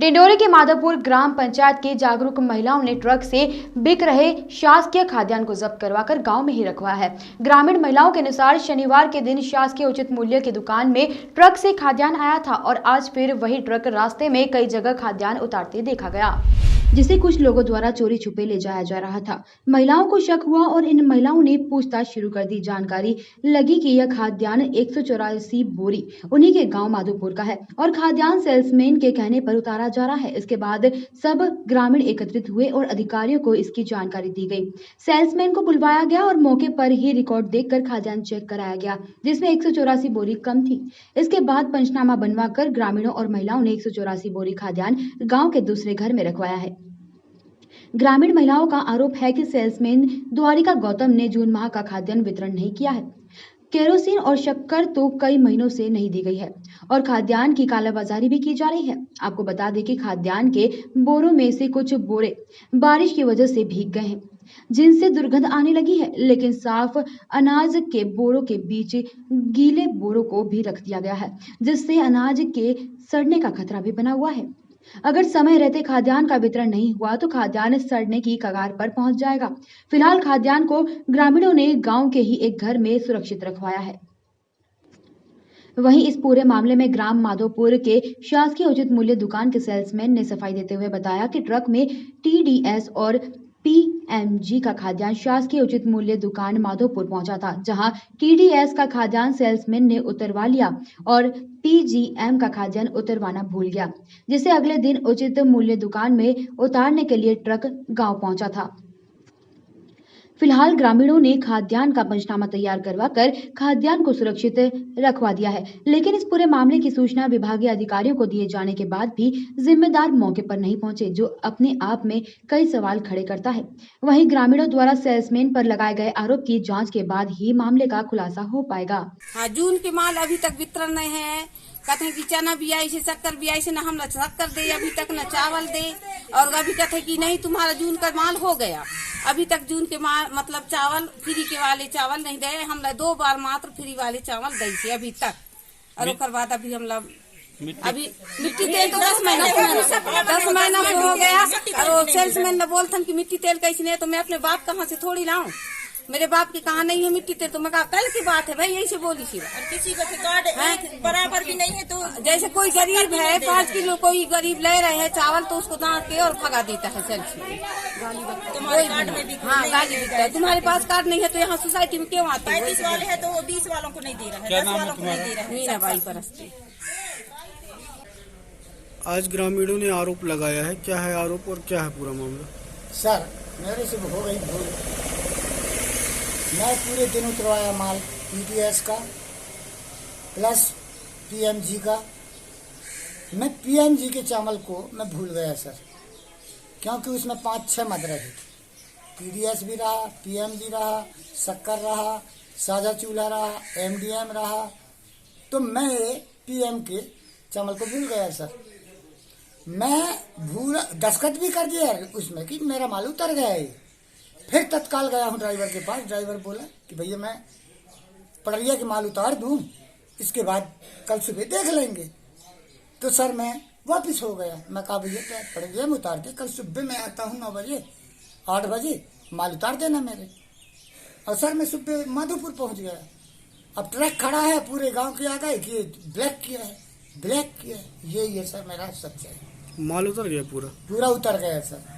डिंडोरी के माधवपुर ग्राम पंचायत के जागरूक महिलाओं ने ट्रक से बिक रहे शासकीय खाद्यान्न को जब्त करवाकर गांव में ही रखवाया है। ग्रामीण महिलाओं के अनुसार शनिवार के दिन शासकीय उचित मूल्य की दुकान में ट्रक से खाद्यान्न आया था और आज फिर वही ट्रक रास्ते में कई जगह खाद्यान्न उतारते देखा गया, जिसे कुछ लोगों द्वारा चोरी छुपे ले जाया जा रहा था। महिलाओं को शक हुआ और इन महिलाओं ने पूछताछ शुरू कर दी। जानकारी लगी कि यह खाद्यान्न 184 बोरी उन्हीं के गांव माधोपुर का है और खाद्यान्न सेल्समैन के कहने पर उतारा जा रहा है। इसके बाद सब ग्रामीण एकत्रित हुए और अधिकारियों को इसकी जानकारी दी गई। सेल्समैन को बुलवाया गया और मौके पर ही रिकॉर्ड देखकर खाद्यान्न चेक कराया गया, जिसमें 184 बोरी कम थी। इसके बाद पंचनामा बनवाकर ग्रामीणों और महिलाओं ने 184 बोरी खाद्यान्न गाँव के दूसरे घर में रखवाया है। ग्रामीण महिलाओं का आरोप है कि सेल्समैन द्वारिका गौतम ने जून माह का खाद्यान्न वितरण नहीं किया है। केरोसिन और शक्कर तो कई महीनों से नहीं दी गई है और खाद्यान्न की कालाबाजारी भी की जा रही है। आपको बता दें कि खाद्यान्न के बोरों में से कुछ बोरे बारिश की वजह से भीग गए हैं, जिनसे दुर्गंध आने लगी है, लेकिन साफ अनाज के बोरों के बीच गीले बोरों को भी रख दिया गया है, जिससे अनाज के सड़ने का खतरा भी बना हुआ है। अगर समय रहते खाद्यान्न का वितरण नहीं हुआ तो खाद्यान्न सड़ने की कगार पर पहुंच जाएगा। फिलहाल खाद्यान्न को ग्रामीणों ने गांव के ही एक घर में सुरक्षित रखवाया है। वहीं इस पूरे मामले में ग्राम माधोपुर के शासकीय उचित मूल्य दुकान के सेल्समैन ने सफाई देते हुए बताया कि ट्रक में TDS और PMG का खाद्यान्न शासकीय उचित मूल्य दुकान माधोपुर पहुंचा था, जहां TDS का खाद्यान्न सेल्समैन ने उतरवा लिया और PGM का खाद्यान्न उतरवाना भूल गया, जिसे अगले दिन उचित मूल्य दुकान में उतारने के लिए ट्रक गांव पहुंचा था। फिलहाल ग्रामीणों ने खाद्यान्न का पंचनामा तैयार करवाकर खाद्यान्न को सुरक्षित रखवा दिया है, लेकिन इस पूरे मामले की सूचना विभागीय अधिकारियों को दिए जाने के बाद भी जिम्मेदार मौके पर नहीं पहुंचे, जो अपने आप में कई सवाल खड़े करता है। वहीं ग्रामीणों द्वारा सेल्समैन पर लगाए गए आरोप की जांच के बाद ही मामले का खुलासा हो पाएगा। हाँ, जून के माल अभी तक वितरण नहीं है। कहते हैं कि चना भी आई से, शक्कर भी आई से, न हम शक्कर दे अभी तक, न चावल दे, और अभी कहते हैं कि नहीं तुम्हारा जून का माल हो गया। अभी तक जून के माल मतलब चावल फ्री के वाले चावल नहीं दे, हम 2 बार मात्र फ्री वाले चावल दे से अभी तक। और उसके बाद अभी हम अभी मिट्टी तेल तो 10 महीना में हो गया। और सेल्समैन ने बोलते कि मिट्टी तेल कैसे नहीं, तो मैं अपने बाप कहाँ से थोड़ी लाऊं, मेरे बाप के कहा नहीं है मिट्टी तेल, तो मैं कहा कल की बात है भाई, यही से बोली थी। और किसी का रिकॉर्ड बराबर भी नहीं है, तो जैसे कोई गरीब है 5 किलो कोई गरीब ले रहे हैं चावल, तो उसको दांत के और भगा देता है सेल्समैन। तुम्हारे कार्ड में भी हाँ गाली दिखता है, तुम्हारे पास कार्ड नहीं है तो यहाँ सोसाइटी में क्यों आते हैं? 35 वाले है तो वो 20 वालों को नहीं दे रहा है, 10 वालों को नहीं दे रहा है। मीराबाई परस्ती। आज ग्रामीणों ने आरोप लगाया है, क्या है आरोप और क्या है पूरा मामला? सर मेरे से हो गई भूल, मैं पूरे दिन उतरवाया माल TDS का प्लस PMG का। मैं PMG के चावल को मैं भूल गया सर, क्योंकि उसमें 5-6 मद रहे। TDS भी रहा, PMG रहा, शक्कर रहा, साझा चूल्हा रहा, MDM रहा, तो मैं PM के चावल को भूल गया सर। मैं भूल दस्तखत भी कर दिया उसमें कि मेरा माल उतर गया है। फिर तत्काल गया हूँ ड्राइवर के पास, ड्राइवर बोला कि भैया मैं पड़रिया के माल उतार दूं, इसके बाद कल सुबह देख लेंगे। तो सर मैं वापस हो गया, मैं कहा भैया पड़रिया में उतार दे, कल सुबह मैं आता हूँ 9 बजे 8 बजे माल उतार देना मेरे। और सर मैं सुबह माधोपुर पहुँच गया। अब ट्रक खड़ा है, पूरे गाँव के आ गए कि ब्लैक किया है, ब्लैक किया है। ये सर मेरा सच्चाई। माल उतर गया पूरा उतर गया सर।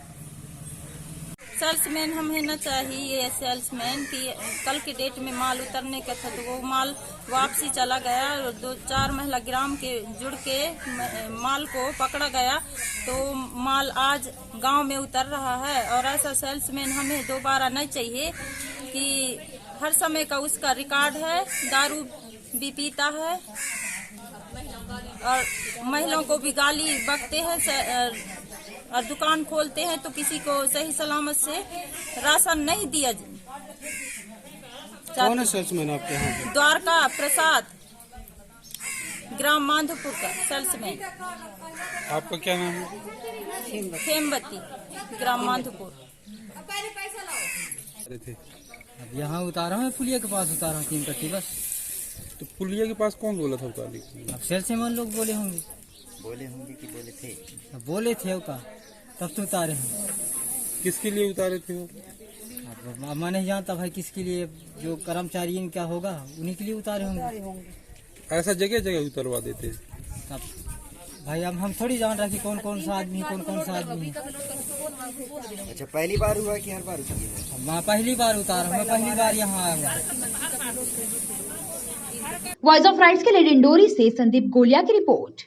सेल्समैन हमें न चाहिए सेल्समैन की कल के डेट में माल उतरने का था, तो वो माल वापसी चला गया। 2-4 महिला ग्राम के जुड़ के माल को पकड़ा गया, तो माल आज गांव में उतर रहा है। और ऐसा सेल्समैन हमें दोबारा नहीं चाहिए कि हर समय का उसका रिकॉर्ड है, दारू भी पीता है और महिलाओं को भी गाली बकते हैं और दुकान खोलते हैं तो किसी को सही सलामत से राशन नहीं दिया। कौन है सेल्समैन आपके यहाँ? द्वारका प्रसाद, ग्राम माधोपुर का सेल्समैन। आपका क्या नाम है? खेमबती, ग्राम माधोपुर। अब यहाँ उतारा हूँ, पुलिया के पास उतारा हूँ 3 कट्टी बस। तो पुलिया के पास कौन बोला था उतारने के लिए? अब सेल्समैन लोग बोले होंगे। बोले होंगे कि बोले थे? बोले थे उतार, तब तो उतारे हैं। किसके लिए उतारे थे वो? अब मैं नहीं जानता भाई किसके लिए, जो कर्मचारी क्या होगा उन्हीं के लिए उतारे होंगे। ऐसा जगह जगह उतरवा देते? अब भाई अब हम थोड़ी जान रहे कि कौन कौन सा आदमी कौन कौन सा आदमी है। अच्छा, पहली बार हुआ कि हर बार हुआ है? मैं पहली बार उतारा, मैं पहली बार यहाँ आया हूँ। वॉइस ऑफ राइट्स के लिए डिंडोरी से संदीप गोलिया की रिपोर्ट।